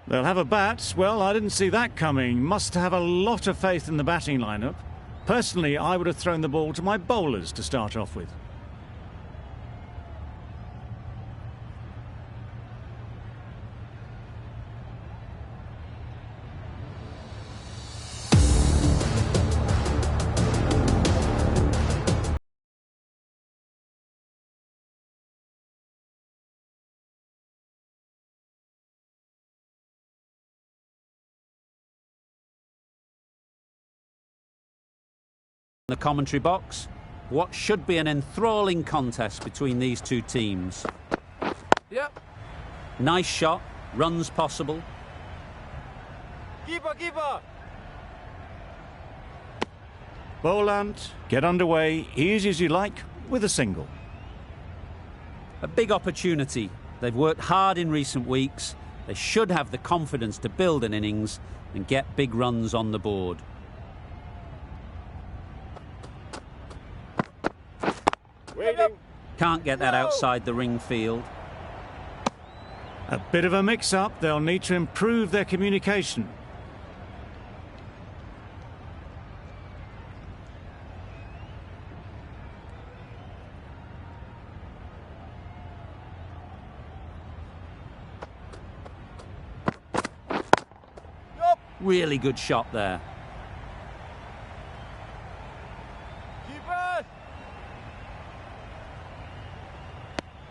They'll have a bat. Well, I didn't see that coming. Must have a lot of faith in the batting lineup. Personally, I would have thrown the ball to my bowlers to start off with. The commentary box, what should be an enthralling contest between these two teams. Yep. Nice shot, runs possible. Keeper! Boland, get underway, easy as you like, with a single. A big opportunity. They've worked hard in recent weeks. They should have the confidence to build an innings and get big runs on the board. Can't get that outside the ring field. A bit of a mix-up. They'll need to improve their communication. Really good shot there.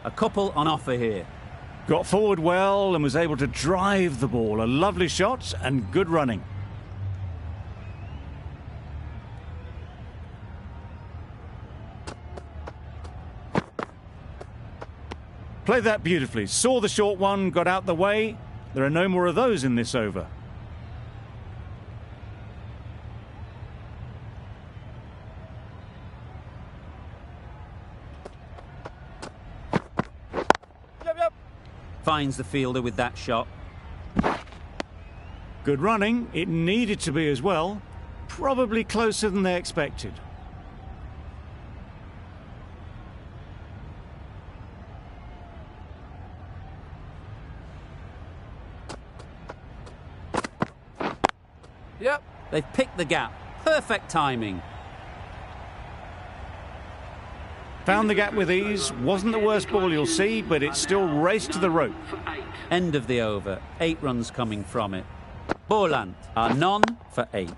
A couple on offer here. Got forward well and was able to drive the ball. A lovely shot and good running. Played that beautifully. Saw the short one, got out the way. There are no more of those in this over. Finds the fielder with that shot. Good running. It needed to be as well. Probably closer than they expected. Yep. They've picked the gap. Perfect timing. Found the gap with ease. Wasn't the worst ball you'll see, but it still raced to the rope. End of the over. 8 runs coming from it. Boland are none for 8.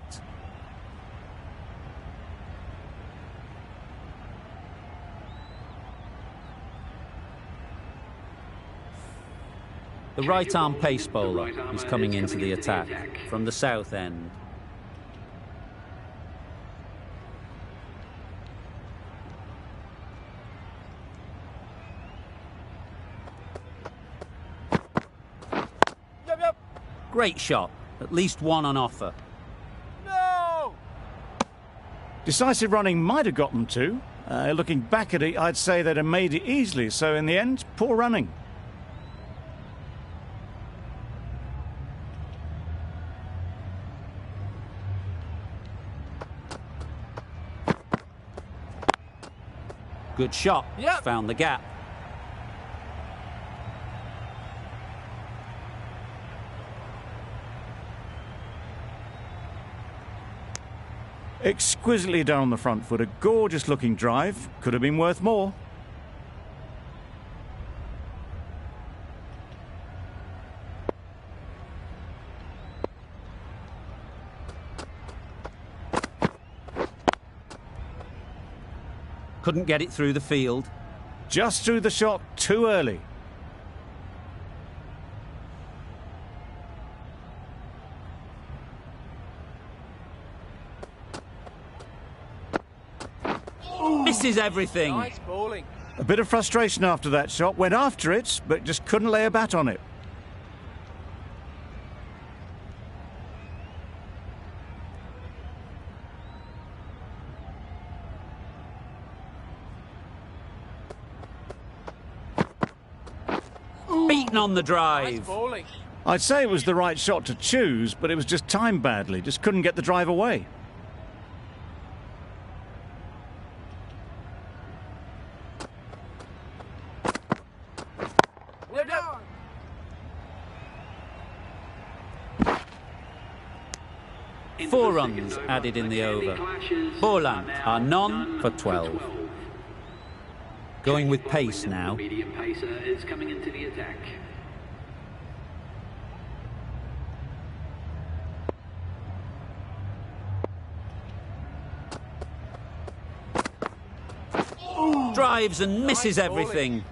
The right-arm pace bowler is coming into the attack from the south end. Great shot. At least one on offer. No! Decisive running might have got them two. Looking back at it, I'd say they'd have made it easily. So in the end, poor running. Good shot. Yep. Found the gap. Exquisitely done on the front foot. A gorgeous looking drive. Could have been worth more. Couldn't get it through the field. Just threw the shot too early. Misses everything. Nice bowling. A bit of frustration after that shot. Went after it, but just couldn't lay a bat on it. Beaten on the Nice drive. bowling. I'd say it was the right shot to choose, but it was just timed badly. Just couldn't get the drive away. 4 runs added in the over. Borland are none for 12. Going with pace now. Medium pacer is coming into the attack. Drives and misses everything.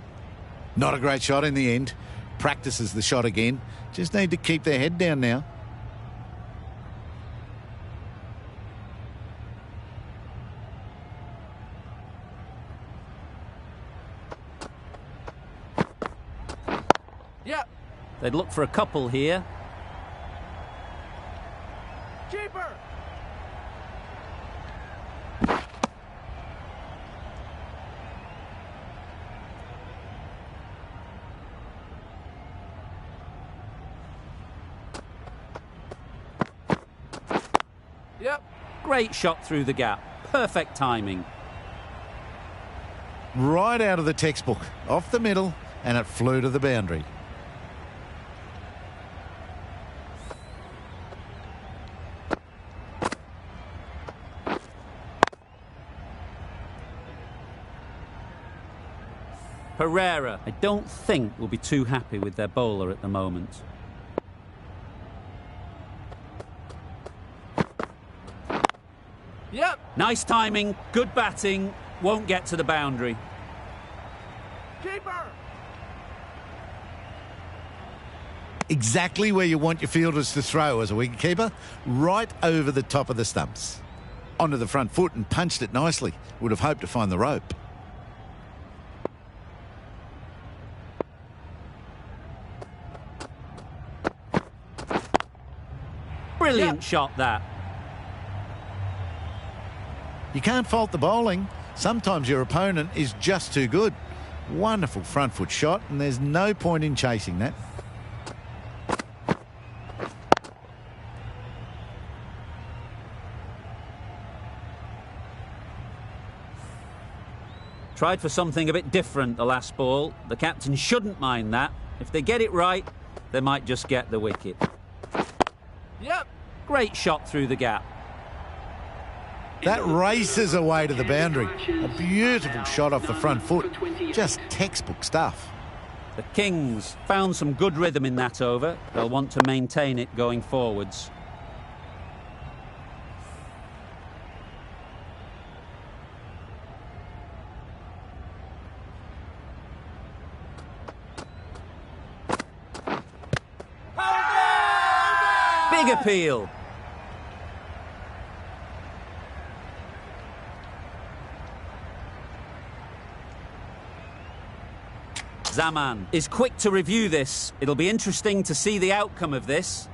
Not a great shot in the end. Practices the shot again. Just need to keep their head down now. Yeah. They'd look for a couple here. Keeper. Yep. Great shot through the gap. Perfect timing. Right out of the textbook. Off the middle, and it flew to the boundary. Pereira, I don't think will be too happy with their bowler at the moment. Yep. Nice timing, good batting, won't get to the boundary. Keeper. Exactly where you want your fielders to throw as a wicketkeeper. Right over the top of the stumps. Onto the front foot and punched it nicely. Would have hoped to find the rope. Brilliant shot that. You can't fault the bowling. Sometimes your opponent is just too good. Wonderful front foot shot, and there's no point in chasing that. Tried for something a bit different the last ball. The captain shouldn't mind that. If they get it right, they might just get the wicket. Yep. Great shot through the gap. That races away to the boundary. A beautiful shot off the front foot. Just textbook stuff. The Kings found some good rhythm in that over. They'll want to maintain it going forwards. Big appeal. Zaman is quick to review this. It'll be interesting to see the outcome of this.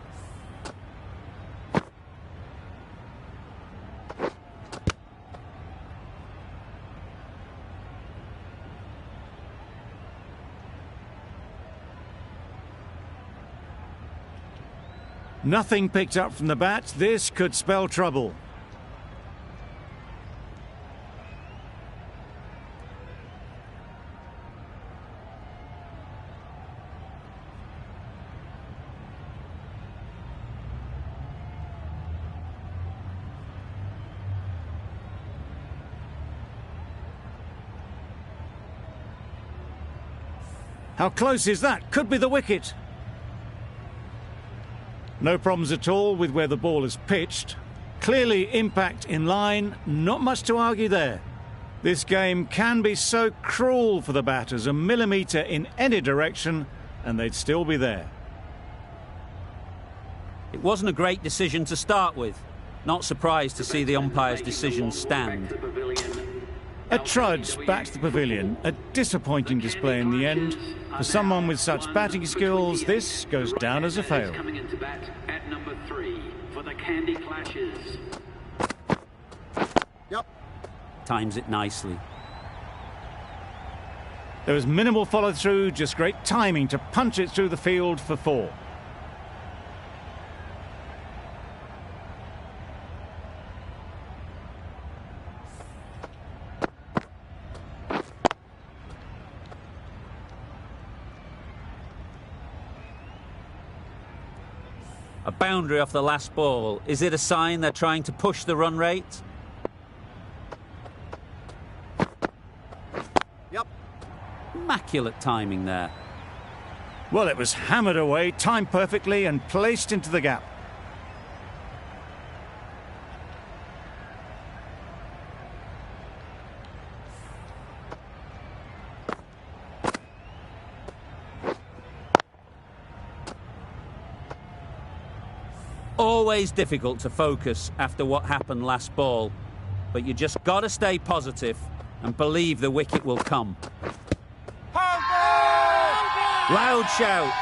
Nothing picked up from the bat. This could spell trouble. How close is that? Could be the wicket. No problems at all with where the ball is pitched. Clearly impact in line, not much to argue there. This game can be so cruel for the batters, a millimetre in any direction and they'd still be there. It wasn't a great decision to start with. Not surprised to see the umpire's decision stand. A trudge back to the pavilion, a disappointing display in the end. For someone with such batting skills, this goes down as a fail. Coming into bat at number 3 for the Kandy Clashes. Yep. Times it nicely. There was minimal follow-through, just great timing to punch it through the field for 4. A boundary off the last ball. Is it a sign they're trying to push the run rate? Yep. Immaculate timing there. Well, it was hammered away, timed perfectly and placed into the gap. Always difficult to focus after what happened last ball, but you just got to stay positive and believe the wicket will come. Loud shout.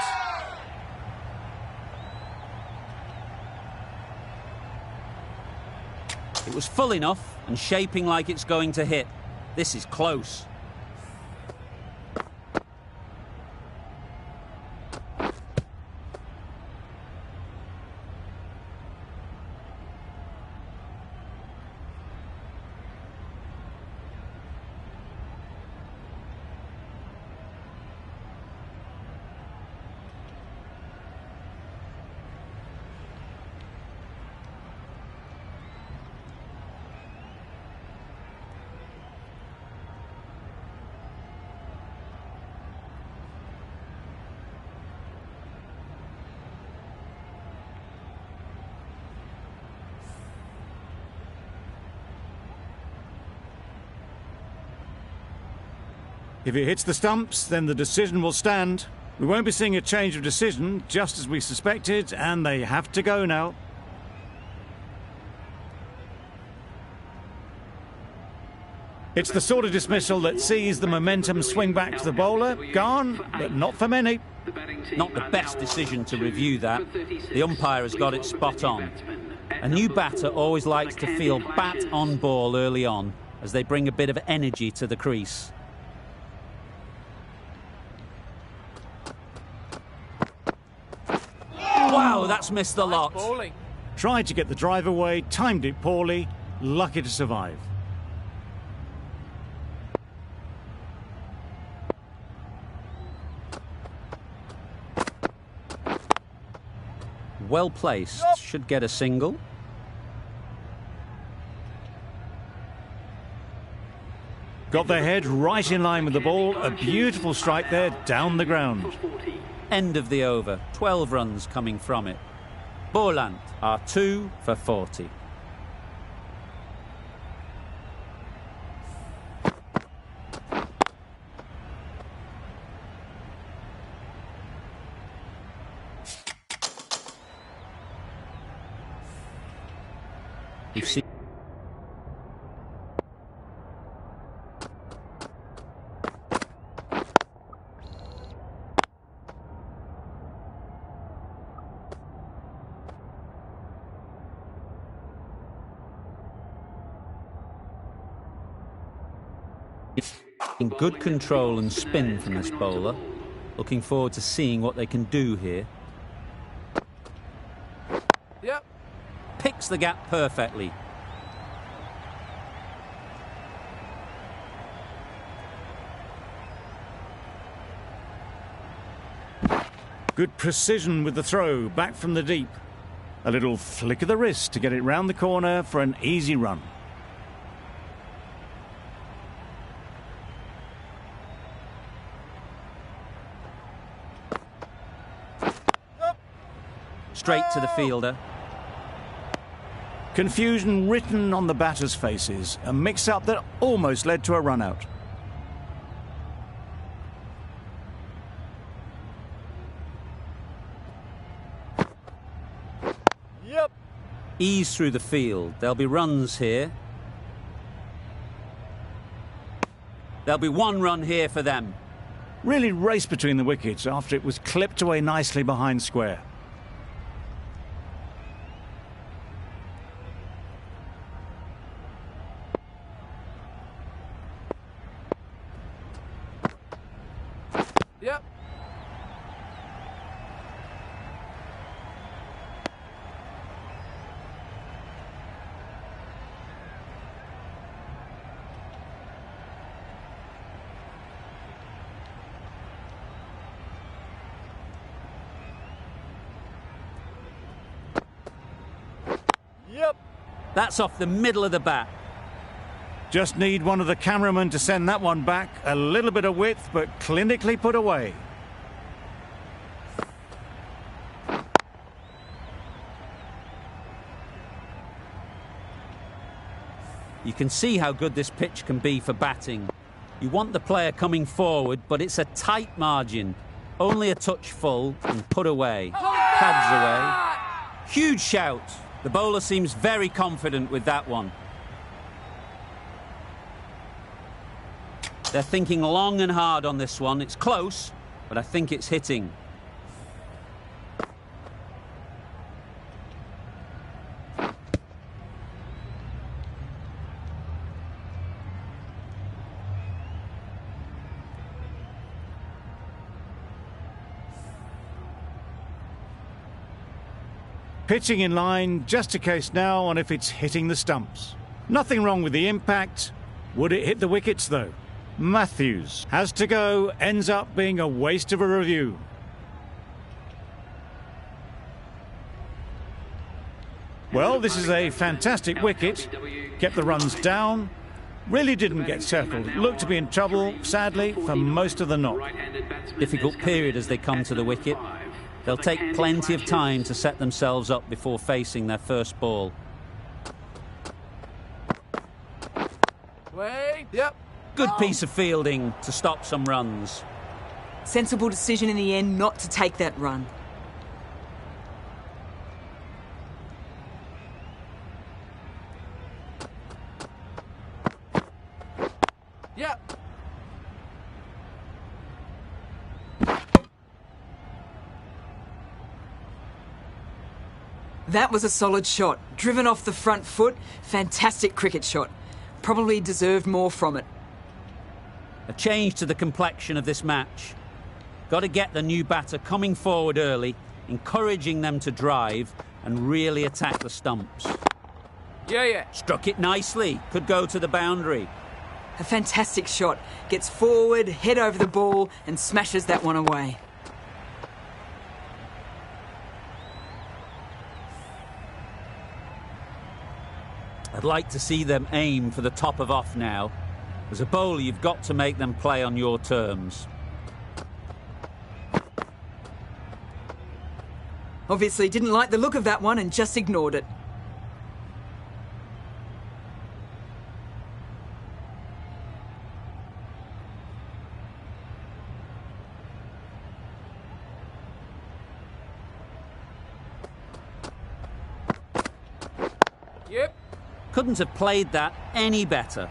It was full enough and shaping like it's going to hit. This is close. If it hits the stumps, then the decision will stand. We won't be seeing a change of decision, just as we suspected, and they have to go now. It's the sort of dismissal that sees the momentum swing back to the bowler. Gone, but not for many. Not the best decision to review that. The umpire has got it spot on. A new batter always likes to feel bat on ball early on, as they bring a bit of energy to the crease. Wow, that's missed the lot. Bowling. Tried to get the drive away, timed it poorly, lucky to survive. Well placed, should get a single. Got their head right in line with the ball. A beautiful strike there, down the ground. End of the over, 12 runs coming from it. Borland are 2 for 40. We've seen in good control and spin from this bowler. Looking forward to seeing what they can do here. Yep. Picks the gap perfectly. Good precision with the throw, back from the deep. A little flick of the wrist to get it round the corner for an easy run. Straight to the fielder. Confusion written on the batters' faces. A mix-up that almost led to a run-out. Yep. Ease through the field. There'll be runs here. There'll be one run here for them. Really raced between the wickets after it was clipped away nicely behind square. Yep. Yep. That's off the middle of the bat. Just need one of the cameramen to send that one back. A little bit of width, but clinically put away. You can see how good this pitch can be for batting. You want the player coming forward, but it's a tight margin. Only a touch full and put away. Pads away. Huge shout. The bowler seems very confident with that one. They're thinking long and hard on this one. It's close, but I think it's hitting. Pitching in line, just a case now on if it's hitting the stumps. Nothing wrong with the impact. Would it hit the wickets, though? Matthews has to go, ends up being a waste of a review. Well, this is a fantastic wicket. Kept the runs down. Really didn't get settled. Looked to be in trouble, sadly, for most of the knock. Difficult period as they come to the wicket. They'll take plenty of time to set themselves up before facing their first ball. Wait. Yep. Good piece of fielding to stop some runs. Sensible decision in the end not to take that run. Yep. That was a solid shot. Driven off the front foot. Fantastic cricket shot. Probably deserved more from it. A change to the complexion of this match. Got to get the new batter coming forward early, encouraging them to drive and really attack the stumps. Yeah. Struck it nicely. Could go to the boundary. A fantastic shot. Gets forward, head over the ball and smashes that one away. I'd like to see them aim for the top of off now. As a bowler, you've got to make them play on your terms. Obviously didn't like the look of that one and just ignored it. Yep. Couldn't have played that any better.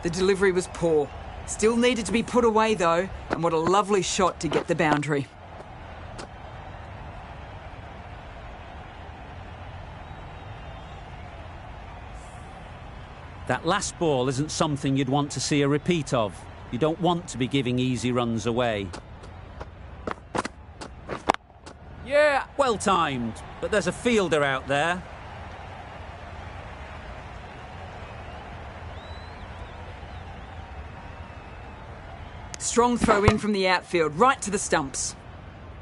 The delivery was poor. Still needed to be put away though, and what a lovely shot to get the boundary. That last ball isn't something you'd want to see a repeat of. You don't want to be giving easy runs away. Yeah. Well timed, but there's a fielder out there. Strong throw in from the outfield, right to the stumps.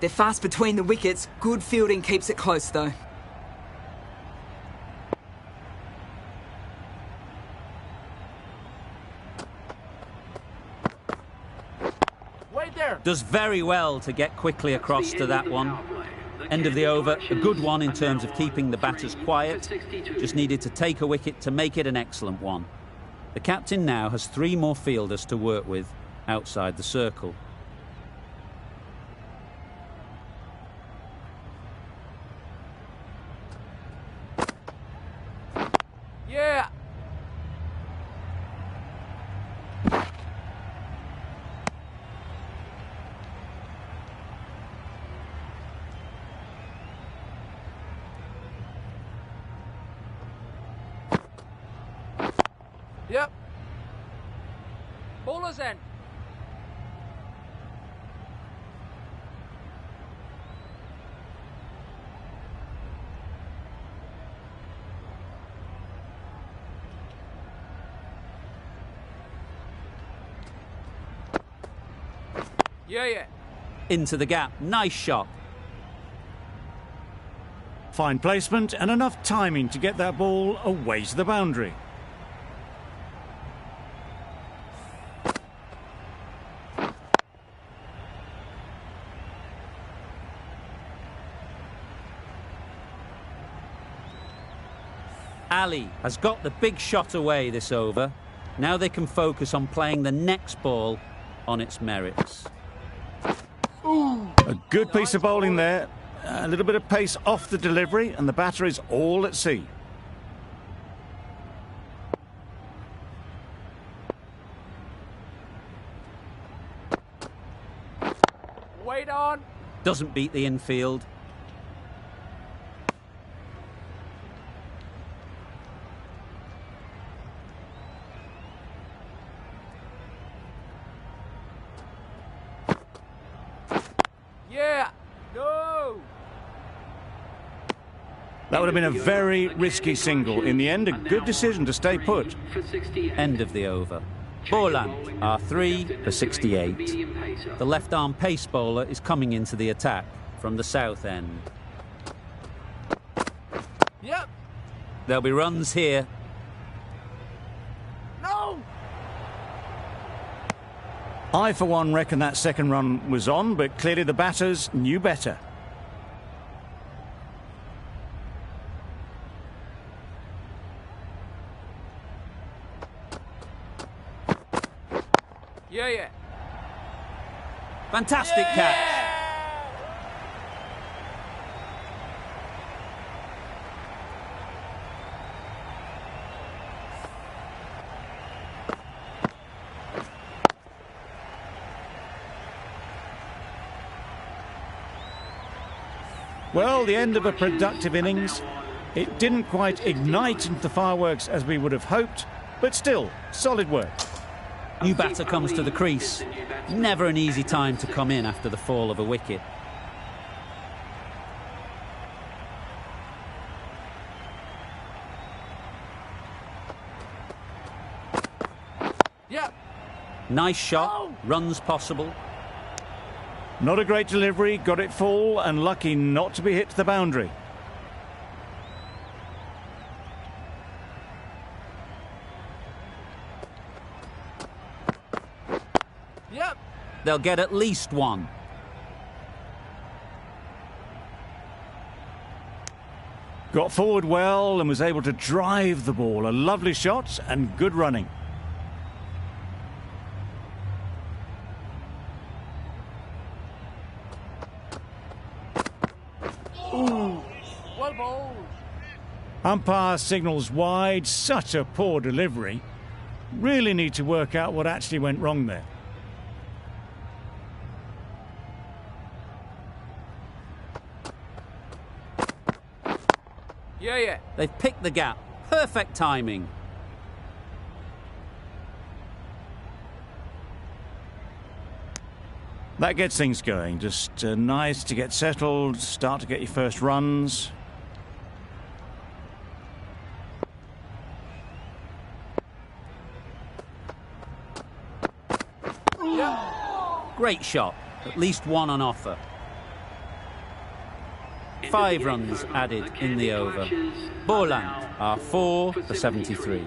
They're fast between the wickets. Good fielding keeps it close though. Wait there. Does very well to get quickly across to that one. End of the over, a good one in terms of keeping the batters quiet. Just needed to take a wicket to make it an excellent one. The captain now has 3 more fielders to work with outside the circle. Yeah. Yep. Bowler's end. Yeah. Into the gap, nice shot. Fine placement and enough timing to get that ball away to the boundary. Ali has got the big shot away this over. Now they can focus on playing the next ball on its merits. A good piece of bowling there. A little bit of pace off the delivery and the batter is all at sea. Wait on. Doesn't beat the infield. Yeah. No. That would have been a very risky single. In the end, a good decision to stay put. End of the over. Borland are 3 for 68. The left-arm pace bowler is coming into the attack from the south end. Yep. There'll be runs here. No. I, for one, reckon that second run was on, but clearly the batters knew better. Yeah. Fantastic catch. Well, the end of a productive innings. It didn't quite ignite into the fireworks as we would have hoped, but still, solid work. New batter comes to the crease. Never an easy time to come in after the fall of a wicket. Yep. Nice shot, runs possible. Not a great delivery, got it full and lucky not to be hit to the boundary. Yep. They'll get at least one. Got forward well and was able to drive the ball. A lovely shot and good running. Well bowled. Umpire signals wide. Such a poor delivery. Really need to work out what actually went wrong there. Yeah. They've picked the gap. Perfect timing. That gets things going. Just nice to get settled, start to get your first runs. Great shot. At least one on offer. 5 runs added in the over. Borland are 4 for 73.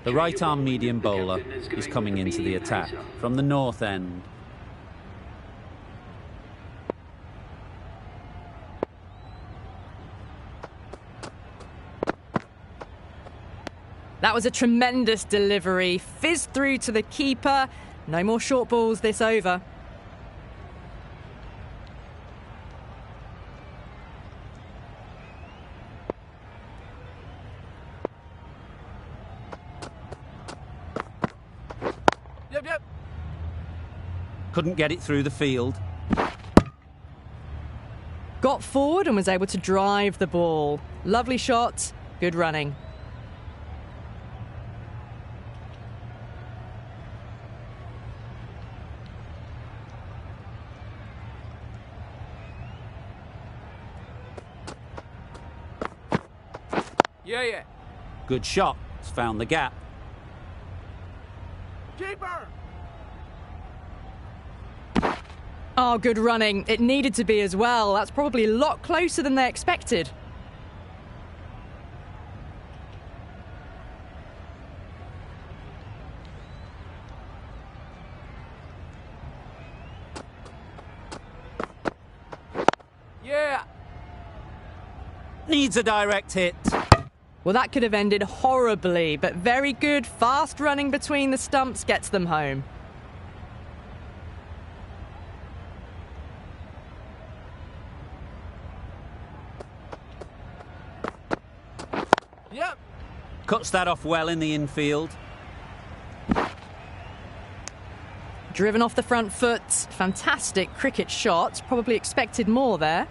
The right-arm medium bowler is coming into the attack from the north end. That was a tremendous delivery. Fizzed through to the keeper. No more short balls this over. Yep. Couldn't get it through the field. Got forward and was able to drive the ball. Lovely shot. Good running. Yeah, yeah. Good shot. It's found the gap. Keeper! Oh, good running. It needed to be as well. That's probably a lot closer than they expected. Yeah! Needs a direct hit. Well, that could have ended horribly, but very good, fast running between the stumps gets them home. Yep! Cuts that off well in the infield. Driven off the front foot. Fantastic cricket shot. Probably expected more there.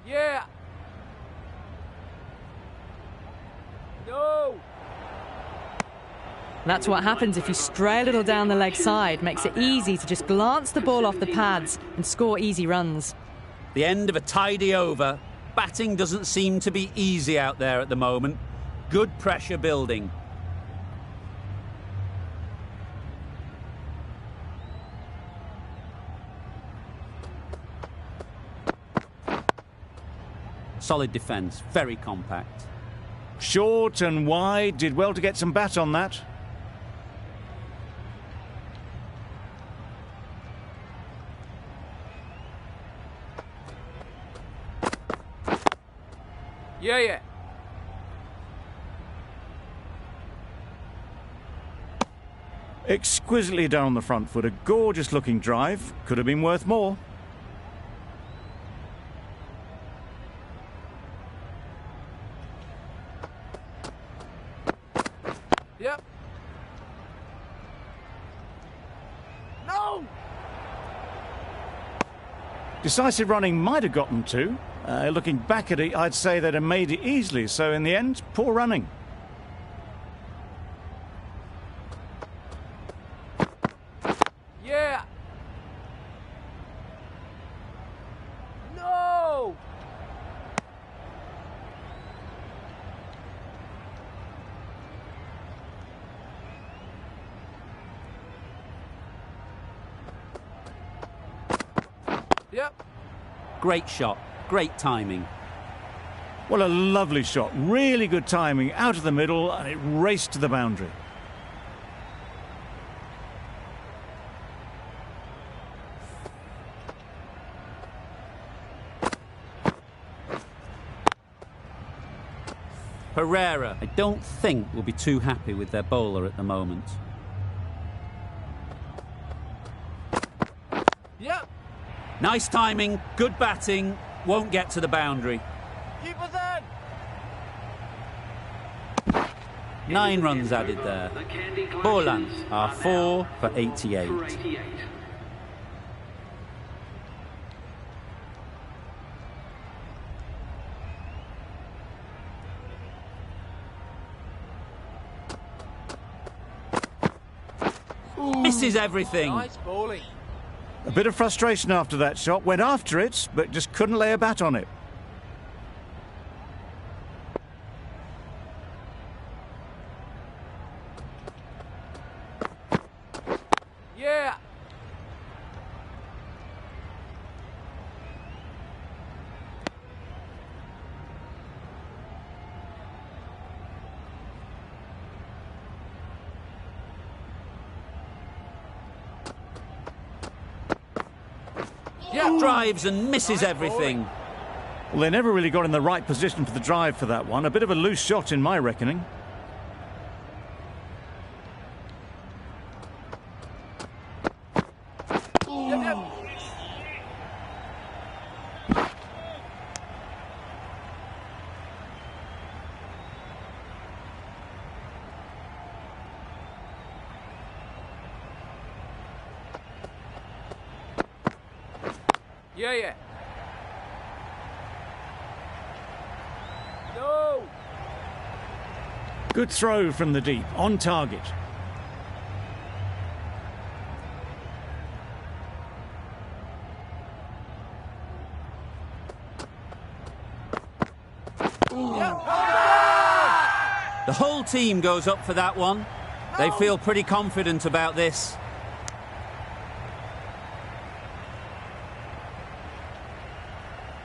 Yeah! No! That's what happens if you stray a little down the leg side. Makes it easy to just glance the ball off the pads and score easy runs. The end of a tidy over. Batting doesn't seem to be easy out there at the moment. Good pressure building. Solid defence, very compact. Short and wide, did well to get some bat on that. Yeah, yeah. Exquisitely done on the front foot. A gorgeous looking drive. Could have been worth more. Yep. No! Decisive running might have gotten two. Looking back at it, I'd say they'd have made it easily. So in the end, poor running. Yeah! No! Yep. Great shot, great timing. Well, a lovely shot. Really good timing. Out of the middle, and it raced to the boundary. Pereira, I don't think will be too happy with their bowler at the moment. Yep. Nice timing, good batting, won't get to the boundary. Keep us in. 9 runs added there. Borland are 4 for 88. Misses everything. Nice bowling. A bit of frustration after that shot. Went after it, but just couldn't lay a bat on it. Yeah. Yeah. Drives and misses everything. Well, they never really got in the right position for the drive for that one. A bit of a loose shot in my reckoning. Yep, yep. Yeah, yeah. No! Good throw from the deep, on target. The whole team goes up for that one. They feel pretty confident about this.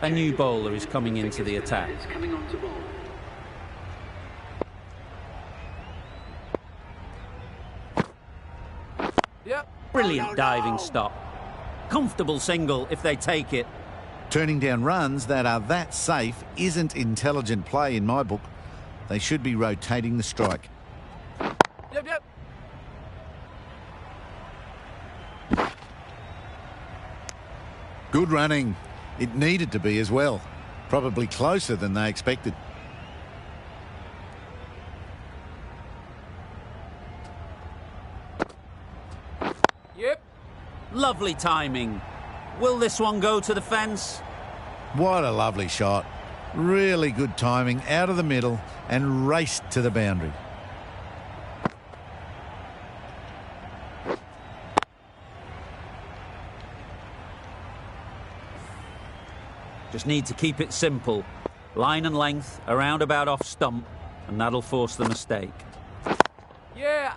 A new bowler is coming into the attack. Brilliant diving stop. Comfortable single if they take it. Turning down runs that are that safe isn't intelligent play in my book. They should be rotating the strike. Yep. Good running. It needed to be as well. Probably closer than they expected. Yep. Lovely timing. Will this one go to the fence? What a lovely shot. Really good timing, out of the middle and raced to the boundary. Just need to keep it simple. Line and length, around about off stump, and that'll force the mistake. Yeah.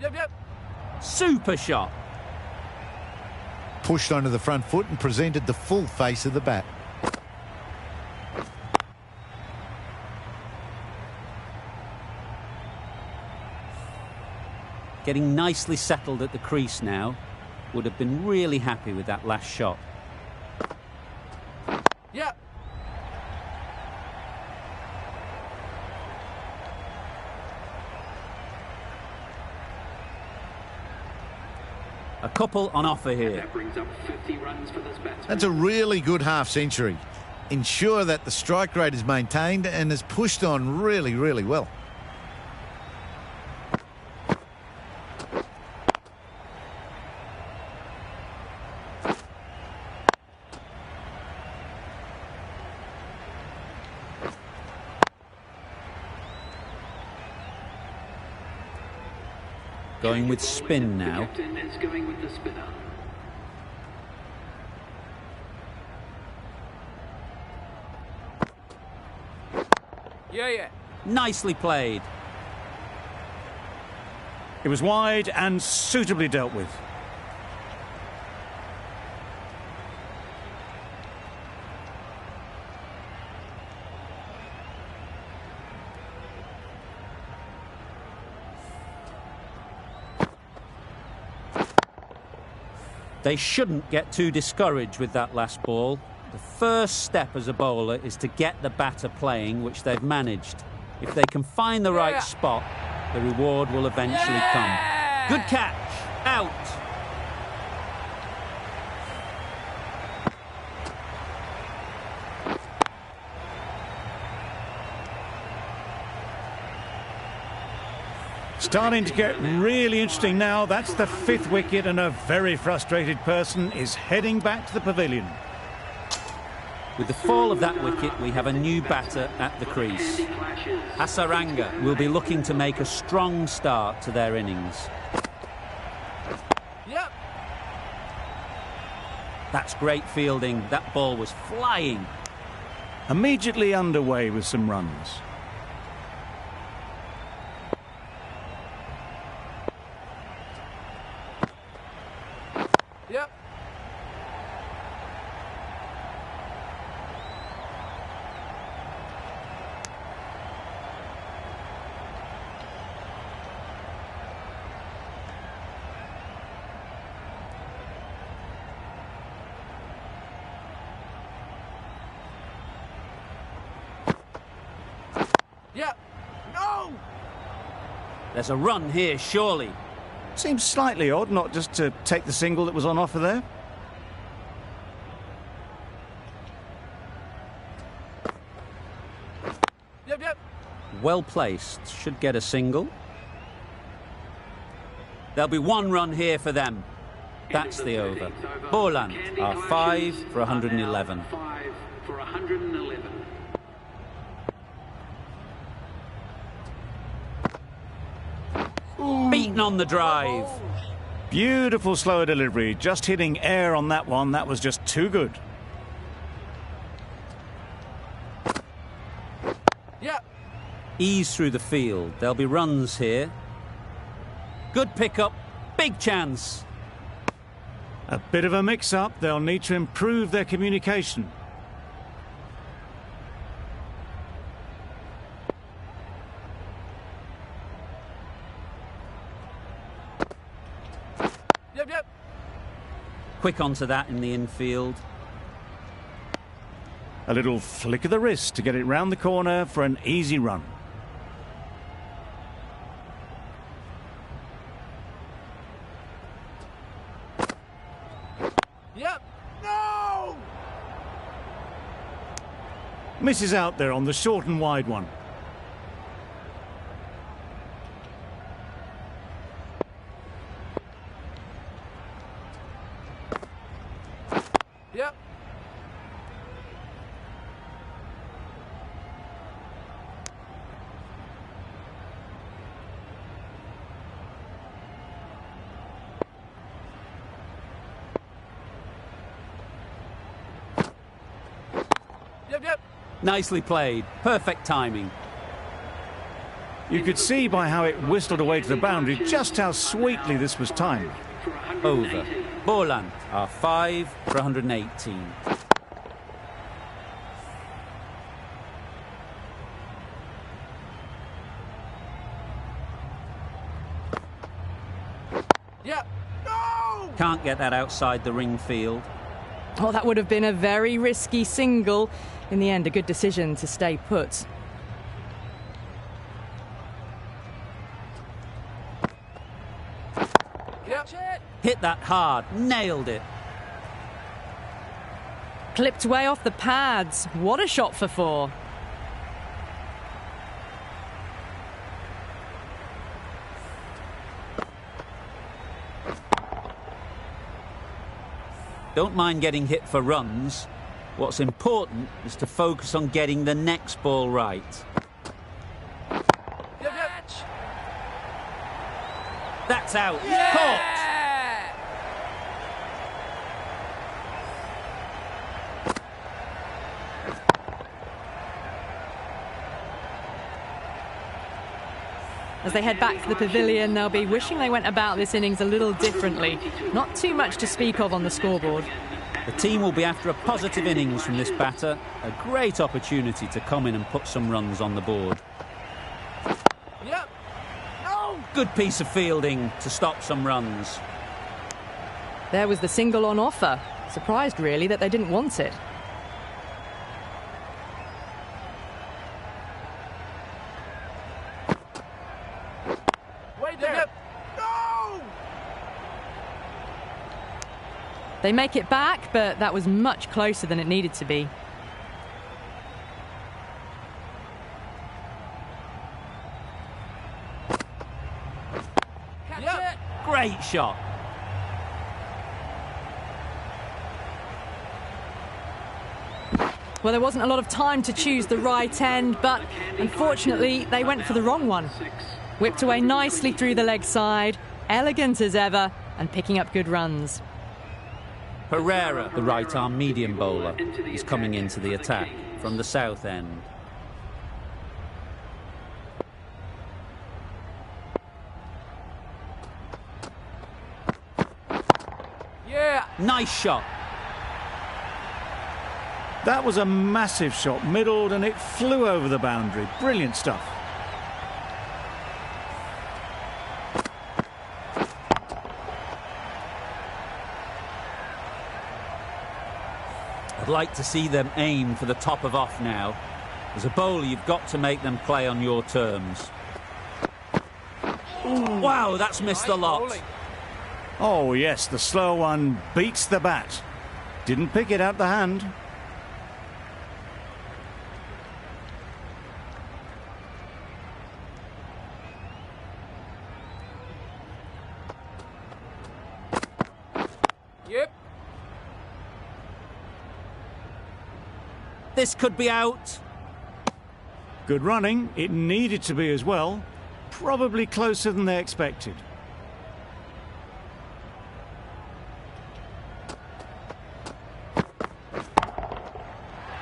Yep. Super shot. Pushed onto the front foot and presented the full face of the bat. Getting nicely settled at the crease now. Would have been really happy with that last shot. Yep. A couple on offer here. That brings up 50 runs for this batsman. That's a really good half-century. Ensure that the strike rate is maintained and is pushed on really, really well. Going with spin now. The captain is going with the spinner. Yeah. Nicely played. It was wide and suitably dealt with. They shouldn't get too discouraged with that last ball. The first step as a bowler is to get the batter playing, which they've managed. If they can find the right spot, the reward will eventually come. Good catch. Out. Starting to get really interesting now. That's the 5th wicket and a very frustrated person is heading back to the pavilion. With the fall of that wicket, we have a new batter at the crease. Hasaranga will be looking to make a strong start to their innings. Yep. That's great fielding. That ball was flying. Immediately underway with some runs. Yep. Yep. No! There's a run here, surely. Seems slightly odd not just to take the single that was on offer there. Yep. Well placed. Should get a single. There'll be one run here for them. That's the over. Borland are 5 for 111. 5 for 111. beaten on the drive. Beautiful slower delivery, just hitting air on that one. That was just too good. Yeah. Ease through the field. There'll be runs here. Good pickup. Big chance. A bit of a mix-up. They'll need to improve their communication. Yep. Quick onto that in the infield. A little flick of the wrist to get it round the corner for an easy run. Yep. No! Misses out there on the short and wide one. Yep. Yep. Nicely played. Perfect timing. You could see by how it whistled away to the boundary just how sweetly this was timed. Over. Borland are 5 for 118. Yep. No! Can't get that outside the ring field. Oh, that would have been a very risky single. In the end, a good decision to stay put. Yep. Hit that hard. Nailed it. Clipped way off the pads. What a shot for 4. Don't mind getting hit for runs. What's important is to focus on getting the next ball right. Yep. That's out. Caught. As they head back to the pavilion, they'll be wishing they went about this innings a little differently. Not too much to speak of on the scoreboard. The team will be after a positive innings from this batter. A great opportunity to come in and put some runs on the board. Yep. No! Good piece of fielding to stop some runs. There was the single on offer. Surprised, really, that they didn't want it. Wait there. Yep. No! They make it back, but that was much closer than it needed to be. Yep. Great shot. Well, there wasn't a lot of time to choose the right end, but unfortunately, they went for the wrong one. Whipped away nicely through the leg side, elegant as ever, and picking up good runs. Pereira, the right-arm medium bowler, is coming into the attack from the south end. Yeah. Nice shot. That was a massive shot, middled, and it flew over the boundary. Brilliant stuff. I'd like to see them aim for the top of off now. As a bowler, you've got to make them play on your terms. Ooh. Wow, that's missed a lot. Oh, yes, the slow one beats the bat. Didn't pick it out the hand. Yep. This could be out. Good running. It needed to be as well. Probably closer than they expected.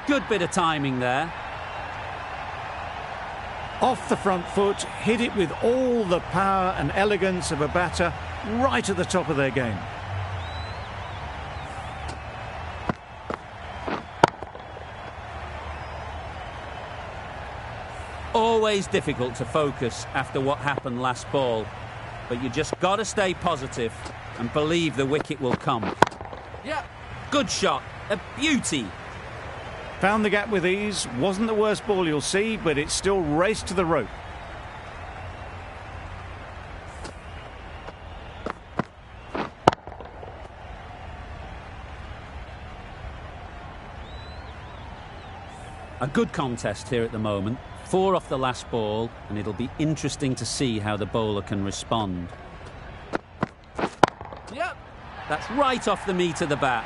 Good bit of timing there. Off the front foot, hit it with all the power and elegance of a batter right at the top of their game. Always difficult to focus after what happened last ball, but you just got to stay positive and believe the wicket will come. Yeah. Good shot, a beauty. Found the gap with ease, wasn't the worst ball you'll see, but it still raced to the rope. A good contest here at the moment. 4 off the last ball, and it'll be interesting to see how the bowler can respond. Yep. That's right off the meat of the bat.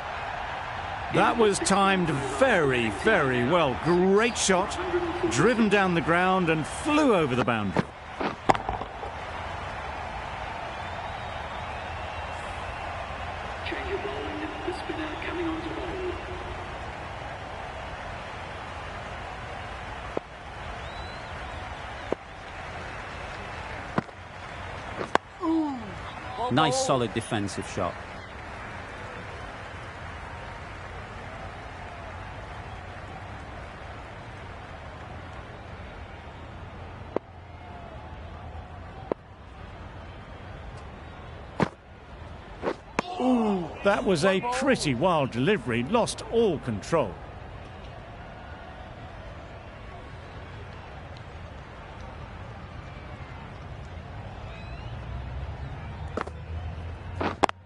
That was timed very, very well. Great shot, driven down the ground and flew over the boundary. Change of bowling, the spinner coming on to bowl. Nice solid defensive shot. That was a pretty wild delivery, lost all control.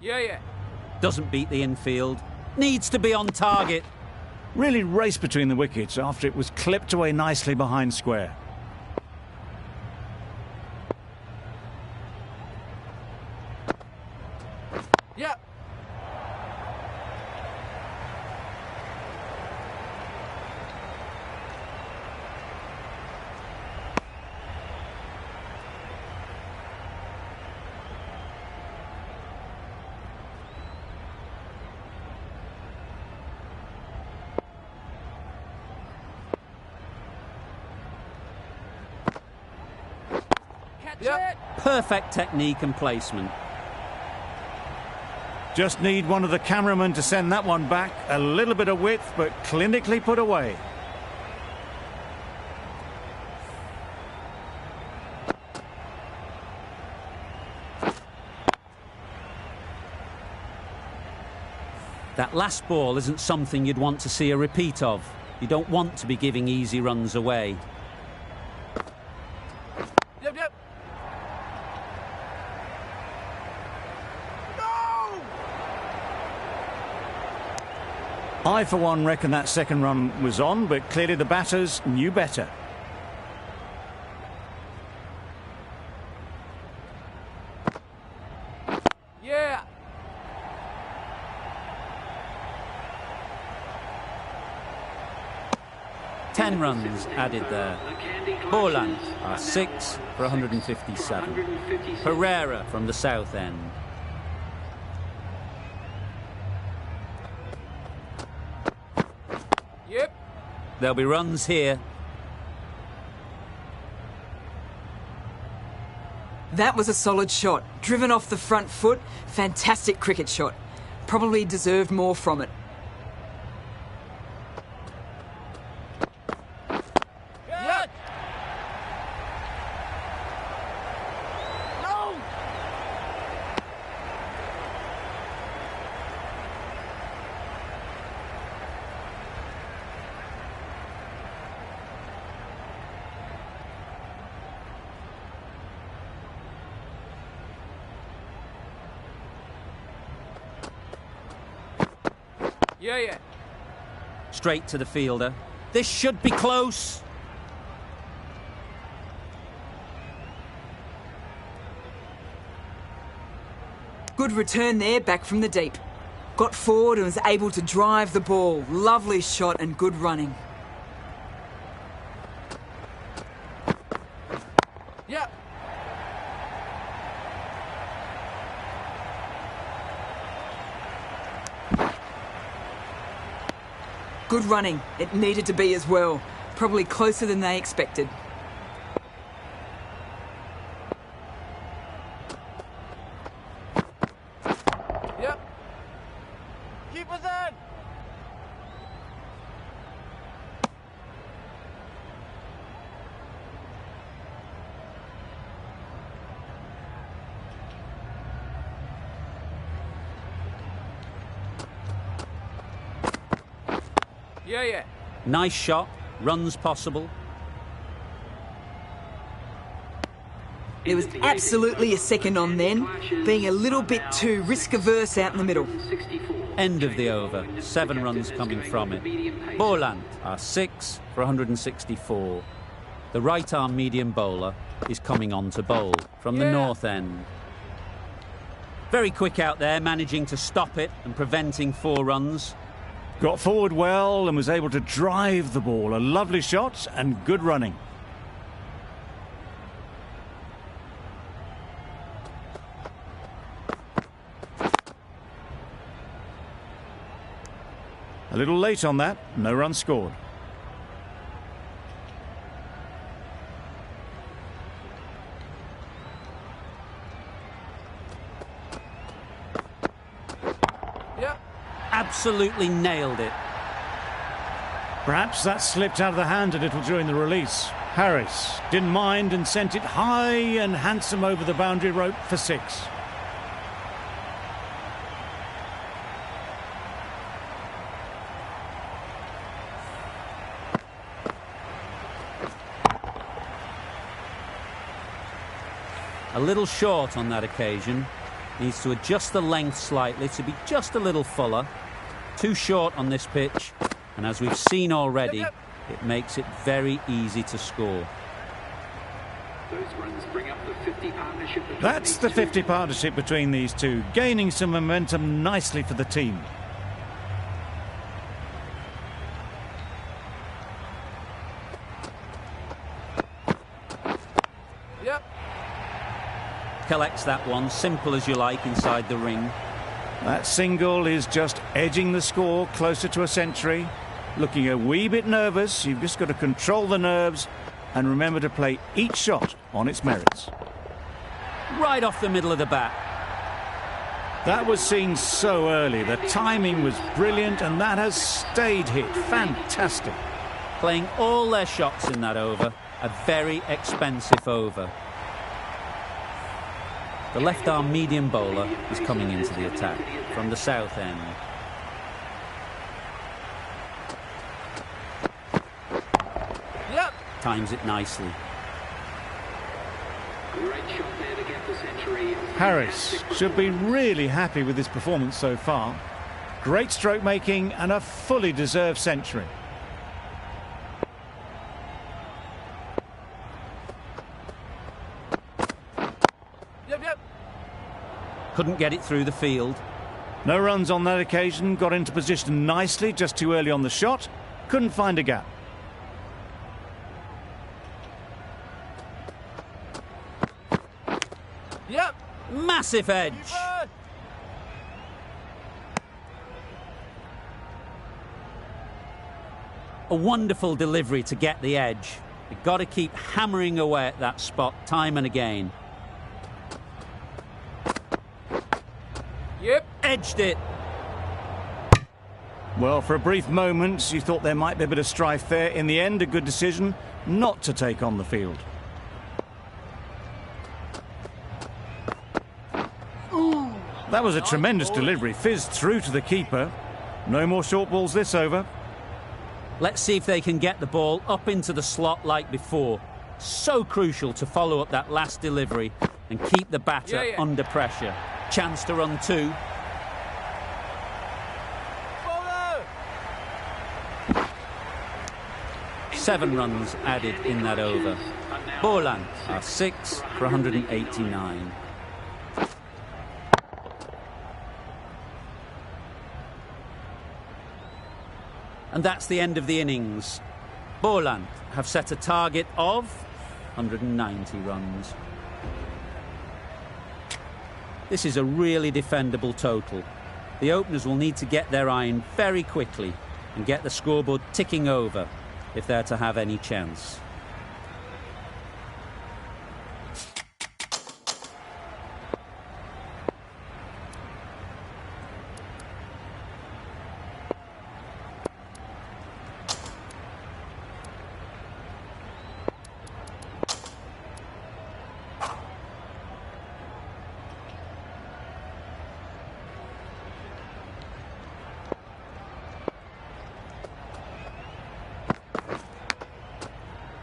Yeah. Doesn't beat the infield. Needs to be on target. Really raced between the wickets after it was clipped away nicely behind square. Yeah. Yep. Perfect technique and placement. Just need one of the cameramen to send that one back. A little bit of width, but clinically put away. That last ball isn't something you'd want to see a repeat of. You don't want to be giving easy runs away. Yep. No! I, for one, reckon that second run was on, but clearly the batters knew better. Yeah. Ten runs added there. Borland are 6 for 157. Pereira from the south end. Yep. There'll be runs here. That was a solid shot. Driven off the front foot. Fantastic cricket shot. Probably deserved more from it. Yep. No! Yeah. Straight to the fielder. This should be close. Good return there, back from the deep. Got forward and was able to drive the ball. Lovely shot and good running. Yep. Good running. It needed to be as well. Probably closer than they expected. Yep. Keep us in. Yeah, yeah. Nice shot. Runs possible. There was absolutely a second on then, being a little bit too risk-averse out in the middle. End of the over. 7 runs coming from it. Borland are 6 for 164. The right-arm medium bowler is coming on to bowl from the north end. Very quick out there, managing to stop it and preventing 4 runs. Got forward well and was able to drive the ball. A lovely shot and good running. A little late on that, no run scored. Yep. Absolutely nailed it. Perhaps that slipped out of the hand a little during the release. Harris didn't mind and sent it high and handsome over the boundary rope for 6. A little short on that occasion. Needs to adjust the length slightly to be just a little fuller. Too short on this pitch. And as we've seen already, it makes it very easy to score. Those runs bring up the 50 partnership. That's the 50 partnership between these two, gaining some momentum nicely for the team. Yep. Collects that one, simple as you like, inside the ring. That single is just edging the score closer to a century. Looking a wee bit nervous. You've just got to control the nerves and remember to play each shot on its merits. Right off the middle of the bat. That was seen so early. The timing was brilliant and that has stayed hit. Fantastic. Playing all their shots in that over. A very expensive over. The left-arm medium bowler is coming into the attack from the south end. Yep. Times it nicely. Great shot there to get the century. Harris should be really happy with his performance so far. Great stroke making and a fully deserved century. Yep, yep. Couldn't get it through the field. No runs on that occasion. Got into position nicely, just too early on the shot. Couldn't find a gap. Yep. Massive edge. Keeper. A wonderful delivery to get the edge. You've got to keep hammering away at that spot time and again. Yep. Edged it. Well, for a brief moment, you thought there might be a bit of strife there. In the end, a good decision not to take on the field. Ooh. That was a tremendous delivery. Fizzed through to the keeper. No more short balls this over. Let's see if they can get the ball up into the slot like before. So crucial to follow up that last delivery and keep the batter under pressure. Chance to run 2. Bowler. 7 runs added in that over. Borland are 6 for 189. And that's the end of the innings. Borland have set a target of 190 runs. This is a really defendable total. The openers will need to get their iron very quickly. and get the scoreboard ticking over if they're to have any chance.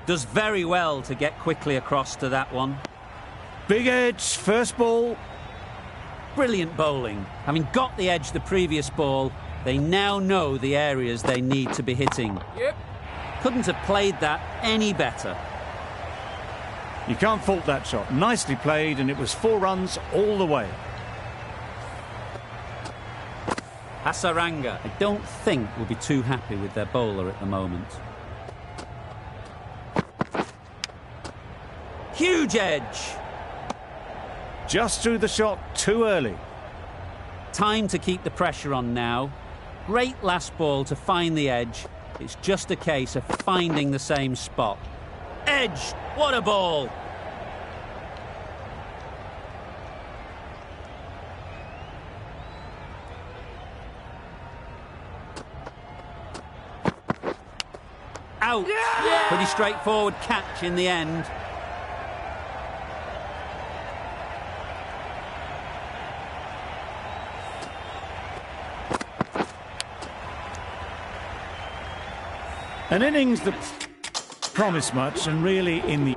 Does very well to get quickly across to that one. Big edge, first ball. Brilliant bowling. Having got the edge the previous ball, they now know the areas they need to be hitting. Yep. Couldn't have played that any better. You can't fault that shot. Nicely played, and it was 4 runs all the way. Hasaranga, I don't think, will be too happy with their bowler at the moment. Huge edge. Just threw the shot too early. Time to keep the pressure on now. Great last ball to find the edge. It's just a case of finding the same spot. Edge! What a ball! Out! Yeah! Pretty straightforward catch in the end. An innings that promised much, and really in the...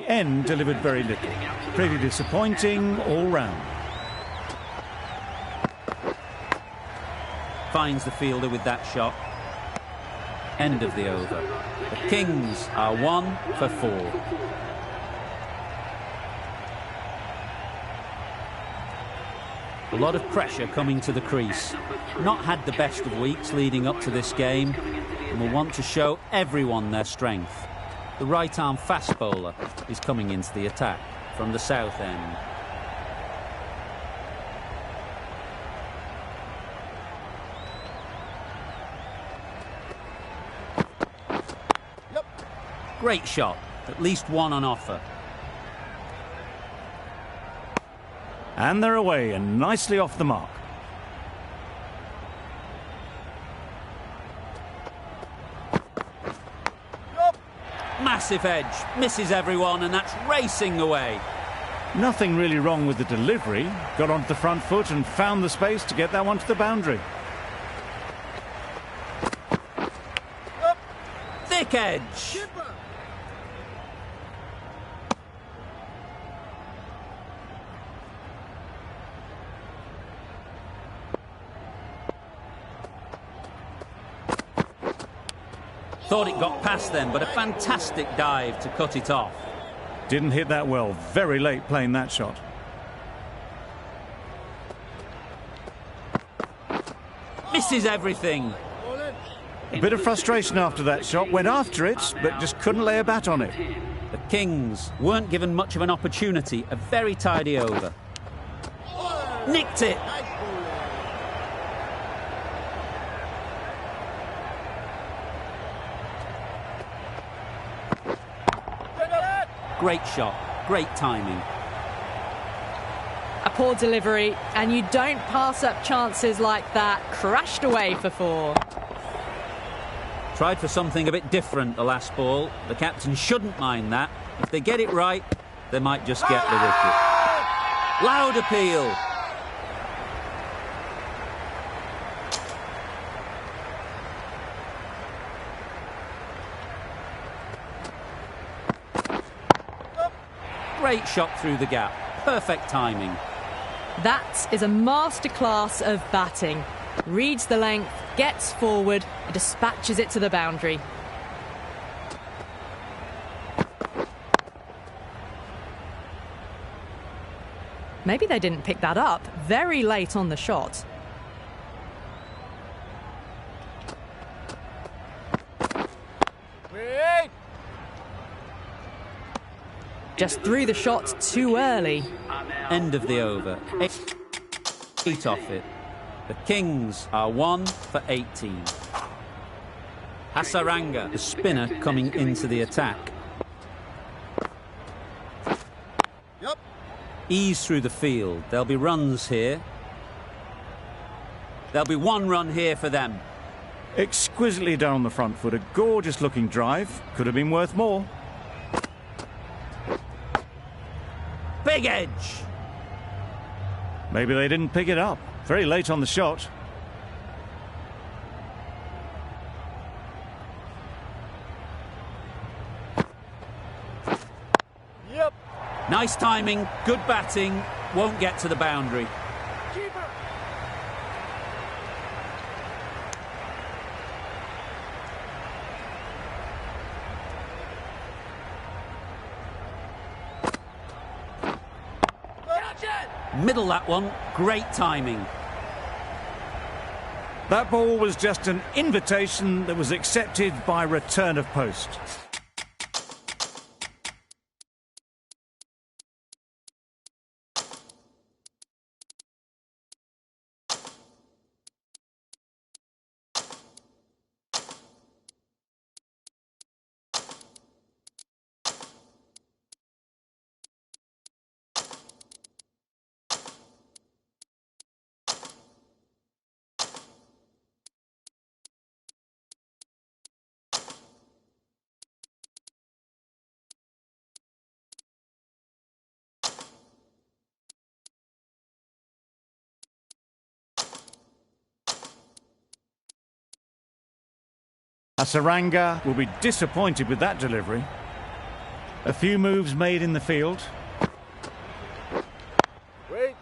End delivered very little. Pretty disappointing all round. Finds the fielder with that shot. End of the over. The Kings are 1 for 4. A lot of pressure coming to the crease. Not had the best of weeks leading up to this game, and will want to show everyone their strength. The right-arm fast bowler is coming into the attack from the south end. Yep. Great shot, at least one on offer. And they're away and nicely off the mark. Massive edge, misses everyone, and that's racing away. Nothing really wrong with the delivery. Got onto the front foot and found the space to get that one to the boundary. Thick edge. Thought it got past them, but a fantastic dive to cut it off. Didn't hit that well. Very late playing that shot. Misses everything. A bit of frustration after that shot. Went after it, but just couldn't lay a bat on it. The Kings weren't given much of an opportunity. A very tidy over. Nicked it. Great shot, great timing. A poor delivery, and you don't pass up chances like that. Crashed away for 4. Tried for something a bit different the last ball. The captain shouldn't mind that. If they get it right, they might just get the wicket. Loud appeal. Great shot through the gap. Perfect timing. That is a masterclass of batting. Reads the length, gets forward, and dispatches it to the boundary. Maybe they didn't pick that up very late on the shot. Just threw the shot too early. End of the over. 8 off it. The Kings are 1 for 18. Hasaranga, the spinner, coming into the attack. Yep. Ease through the field. There'll be runs here. There'll be 1 run here for them. Exquisitely done on the front foot. A gorgeous looking drive. Could have been worth more. Big edge. Maybe they didn't pick it up. Very late on the shot. Yep. Nice timing, good batting, won't get to the boundary. Keeper. Middle that one, great timing. That ball was just an invitation that was accepted by return of post. Hasaranga will be disappointed with that delivery. A few moves made in the field. Wait.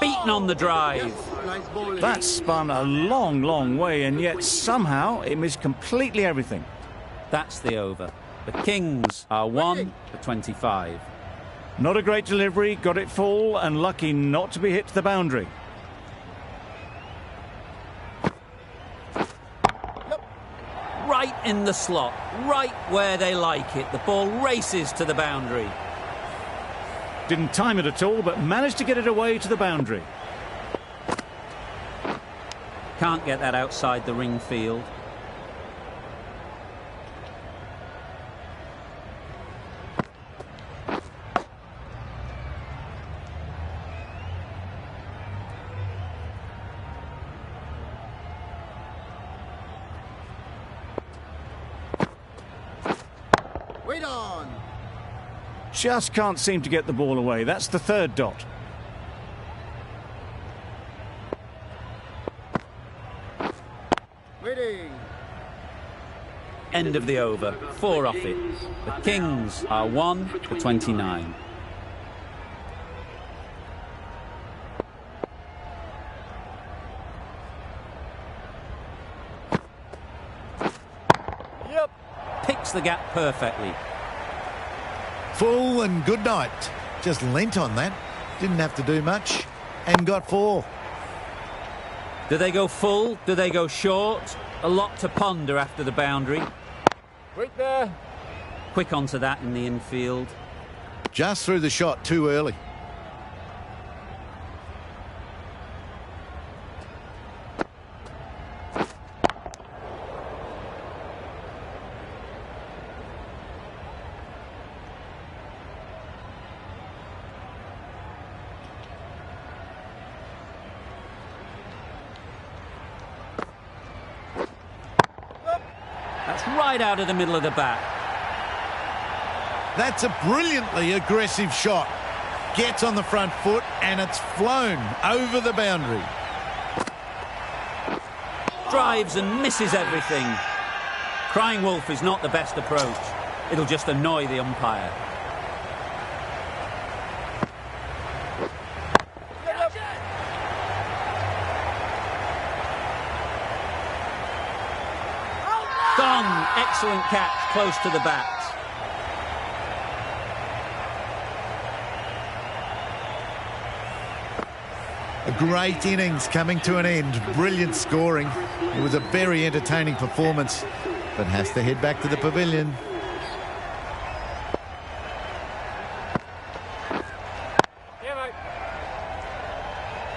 Beaten on the drive. Nice ball. That spun a long, long way, and yet somehow it missed completely everything. That's the over. The Kings are 1 for 25. Not a great delivery, got it full, and lucky not to be hit to the boundary. Right in the slot, right where they like it. The ball races to the boundary. Didn't time it at all, but managed to get it away to the boundary. Can't get that outside the ring field. Wait on. Just can't seem to get the ball away. That's the third dot. Waiting. End of the over. 4 off it. The Kings are 1 for 29. Yep. Picks the gap perfectly. Full and good night. Just leant on that. Didn't have to do much. And got 4. Do they go full? Do they go short? A lot to ponder after the boundary. Wait there. Quick onto that in the infield. Just threw the shot too early. That's right out of the middle of the bat. That's a brilliantly aggressive shot. gets on the front foot and it's flown over the boundary. Drives and misses everything. Crying wolf is not the best approach. It'll just annoy the umpire. Gone. Excellent catch, close to the bat. A great innings coming to an end. Brilliant scoring. It was a very entertaining performance, but has to head back to the pavilion.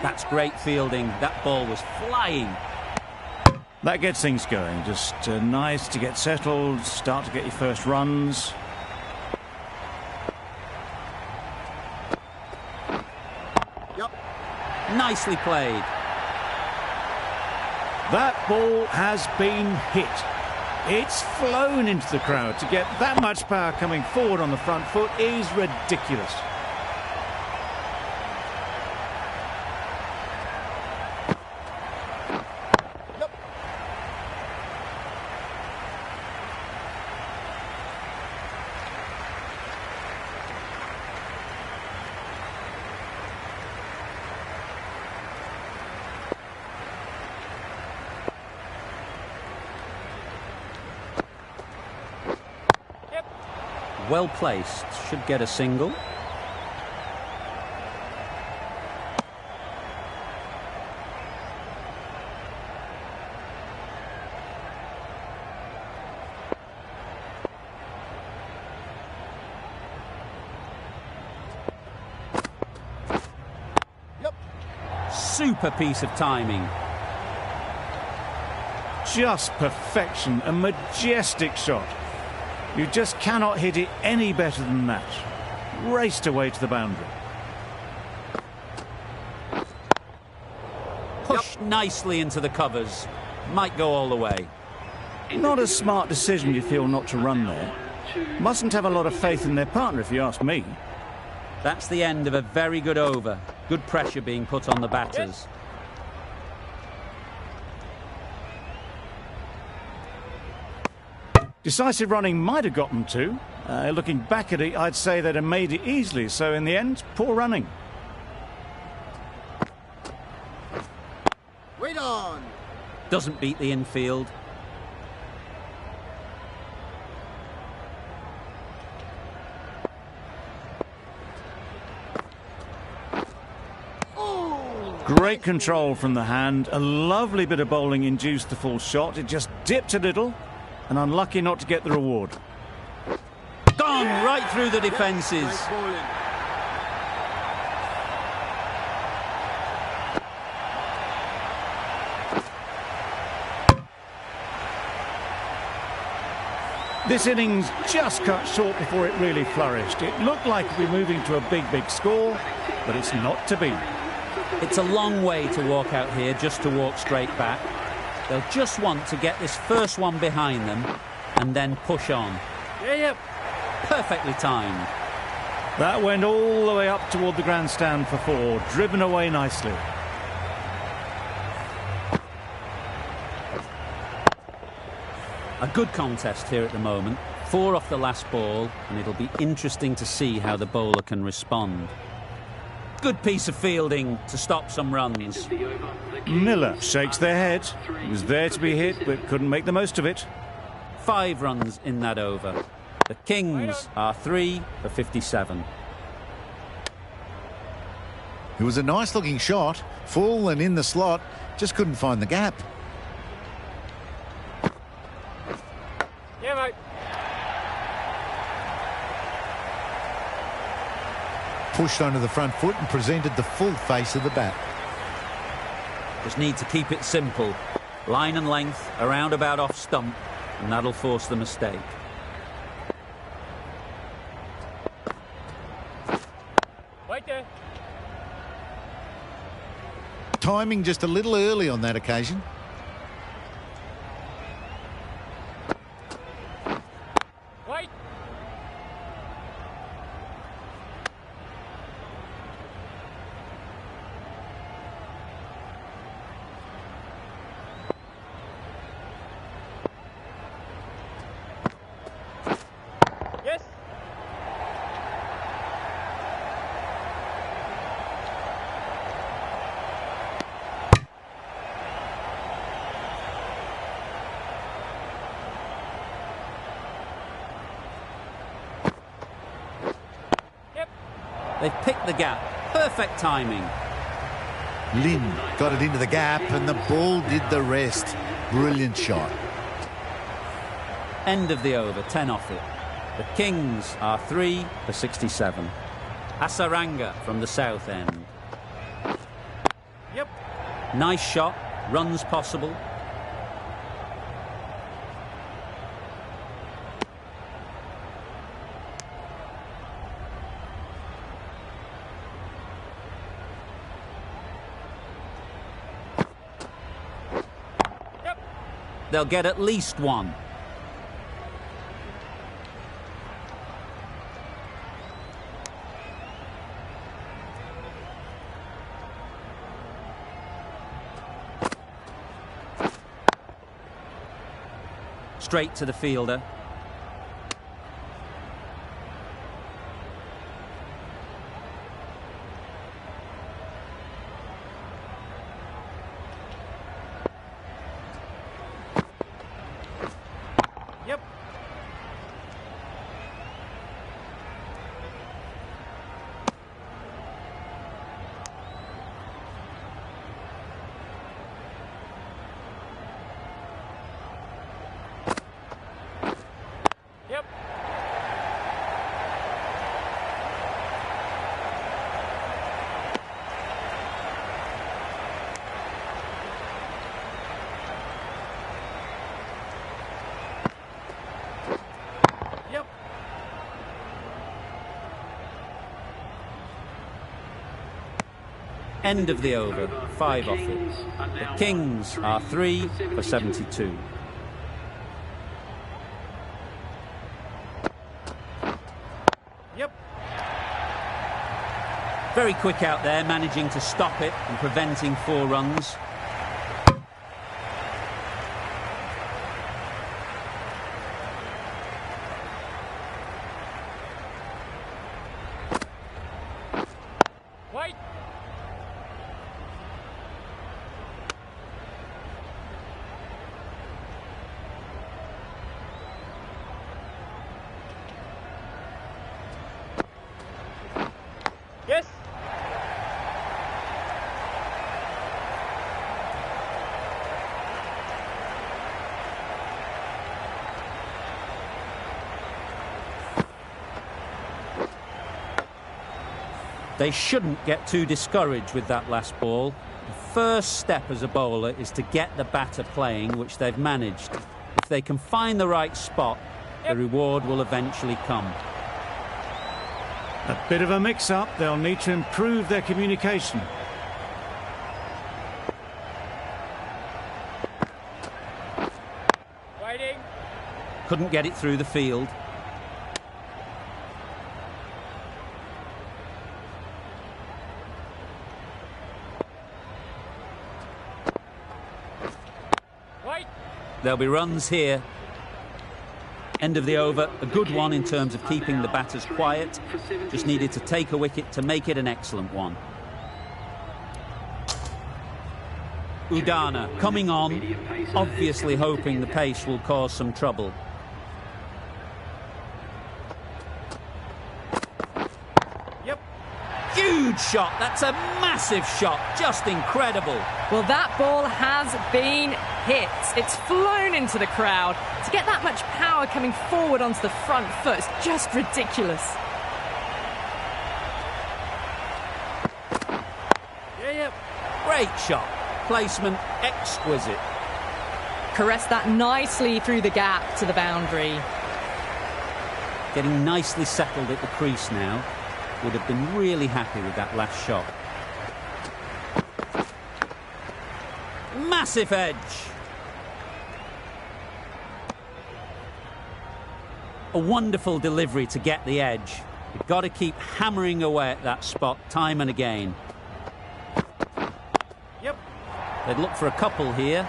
That's great fielding. That ball was flying. That gets things going. Just nice to get settled, start to get your first runs. Nicely played. That ball has been hit. It's flown into the crowd. To get that much power coming forward on the front foot is ridiculous. Well placed, should get a single. Super piece of timing. Just perfection, a majestic shot. You just cannot hit it any better than that. Raced away to the boundary. Pushed nicely into the covers. Might go all the way. Not a smart decision, you feel, not to run there. Mustn't have a lot of faith in their partner, if you ask me. That's the end of a very good over. Good pressure being put on the batters. Decisive running might have got them to. Looking back at it, I'd say they'd have made it easily. So in the end, poor running. Wait on. Doesn't beat the infield. Great control from the hand. A lovely bit of bowling induced the full shot. It just dipped a little. And unlucky not to get the reward. Gone right through the defences. This innings just cut short before it really flourished. It looked like we're moving to a big score, but it's not to be. It's a long way to walk out here just to walk straight back. They'll just want to get this first one behind them and then push on. Perfectly timed. That went all the way up toward the grandstand for four, driven away nicely. A good contest here at the moment. 4 off the last ball, and it'll be interesting to see how the bowler can respond. Good piece of fielding to stop some runs. Miller shakes their head. He was there to be hit, but couldn't make the most of it. 5 runs in that over. The Kings are 3 for 57. It was a nice looking shot, full and in the slot, just couldn't find the gap. Yeah, mate. Pushed onto the front foot and presented the full face of the bat. Just need to keep it simple. Line and length, around about off stump, and that'll force the mistake. Wait there. Timing just a little early on that occasion. Wait. They've picked the gap. Perfect timing. Lin got it into the gap and the ball did the rest. Brilliant shot. End of the over, 10 off it. The Kings are 3 for 67. Asaranga from the south end. Yep. Nice shot, runs possible. Yep. They'll get at least one. Straight to the fielder. Yep. Yep. Yep. End of the over, 5 off it. The Kings are 3 for 72. Yep. Very quick out there, managing to stop it and preventing 4 runs. White. Yes. They shouldn't get too discouraged with that last ball. The first step as a bowler is to get the batter playing, which they've managed. If they can find the right spot, the reward will eventually come. A bit of a mix-up. They'll need to improve their communication. Waiting. Couldn't get it through the field. White. There'll be runs here. End of the over, a good one in terms of keeping the batters quiet. Just needed to take a wicket to make it an excellent one. Udana coming on, obviously hoping the pace will cause some trouble. Yep. Huge shot, that's a massive shot, just incredible. Well, that ball has been hit. It's flown into the crowd. To get that much power coming forward onto the front foot is just ridiculous. Yeah. Great shot, placement exquisite. Caressed that nicely through the gap to the boundary. Getting nicely settled at the crease now. Would have been really happy with that last shot. Massive edge. A wonderful delivery to get the edge. You've got to keep hammering away at that spot time and again. Yep. They'd look for a couple here.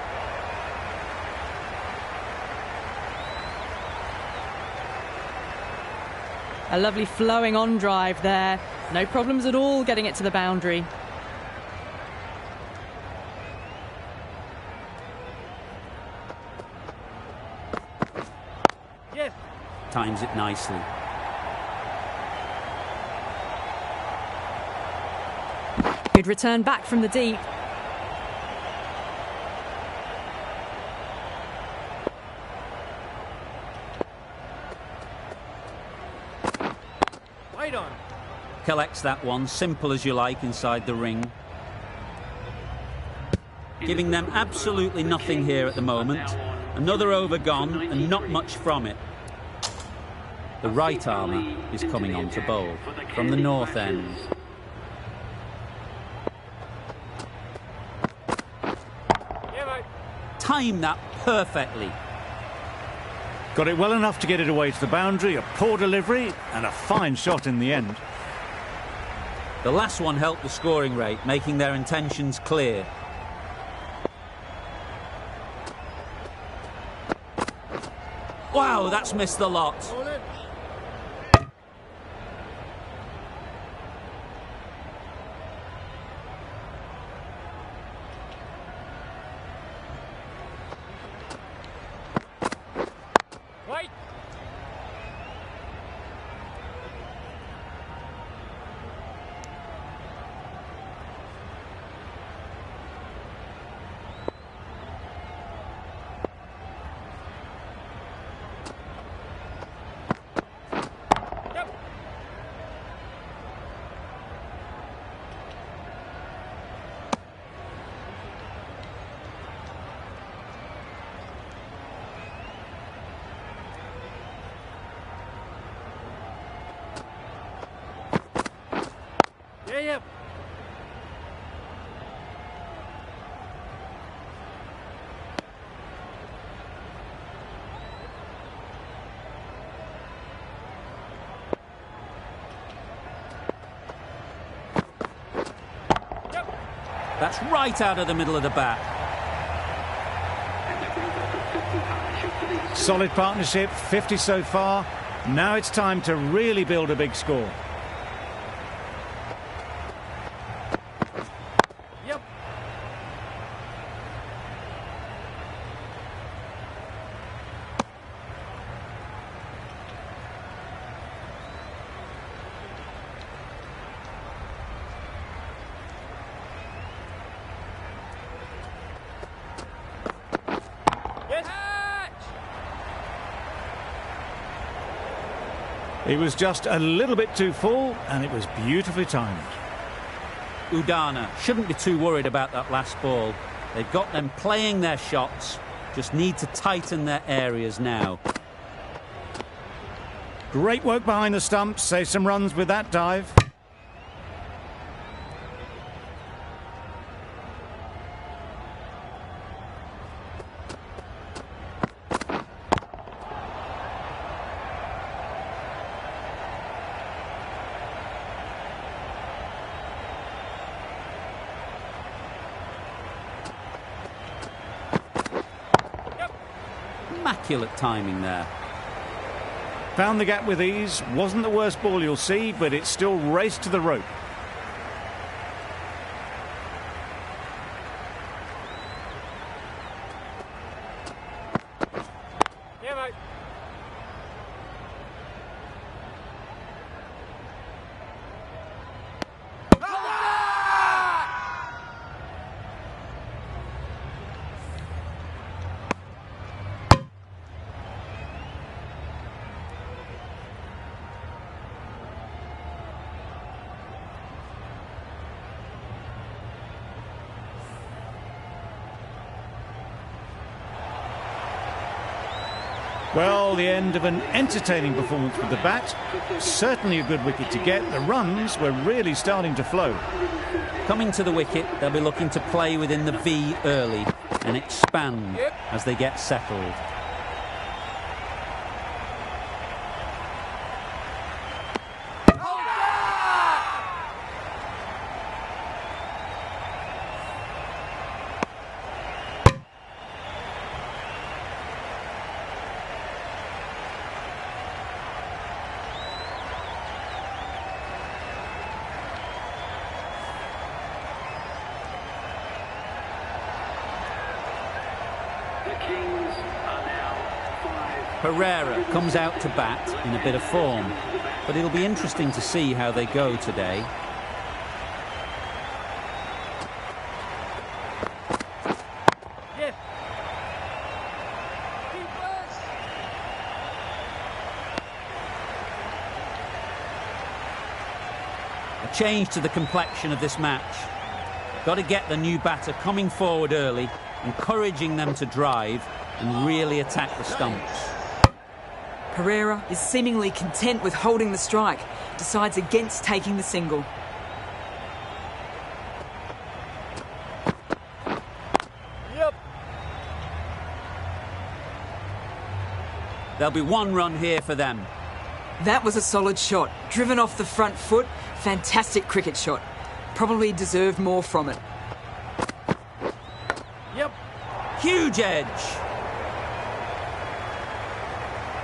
A lovely flowing on drive there. No problems at all getting it to the boundary. Yes. Times it nicely. Good return back from the deep. Wide on. Collects that one, simple as you like, inside the ring. Giving them absolutely nothing here at the moment. Another over gone and not much from it. The right armour is coming on to bowl from the north end. Yeah, mate. Time that perfectly. Got it well enough to get it away to the boundary, a poor delivery and a fine shot in the end. The last one helped the scoring rate, making their intentions clear. Wow, that's missed the lot. Wait. Yeah. That's right out of the middle of the bat. Solid partnership, 50 so far. Now it's time to really build a big score. Yep. Yes. It was just a little bit too full and it was beautifully timed. Udana shouldn't be too worried about that last ball. They've got them playing their shots, just need to tighten their areas now. Great work behind the stumps, save some runs with that dive. Immaculate timing there. Found the gap with ease, wasn't the worst ball you'll see, but it still raced to the rope. Yeah, mate. Well, the end of an entertaining performance with the bat. Certainly a good wicket to get. The runs were really starting to flow. Coming to the wicket, they'll be looking to play within the V early and expand as they get settled. Pereira comes out to bat in a bit of form, but it'll be interesting to see how they go today. A change to the complexion of this match. Got to get the new batter coming forward early, encouraging them to drive and really attack the stumps. Pereira is seemingly content with holding the strike, decides against taking the single. Yep. There'll be one run here for them. That was a solid shot, driven off the front foot. Fantastic cricket shot. Probably deserved more from it. Yep. Huge edge.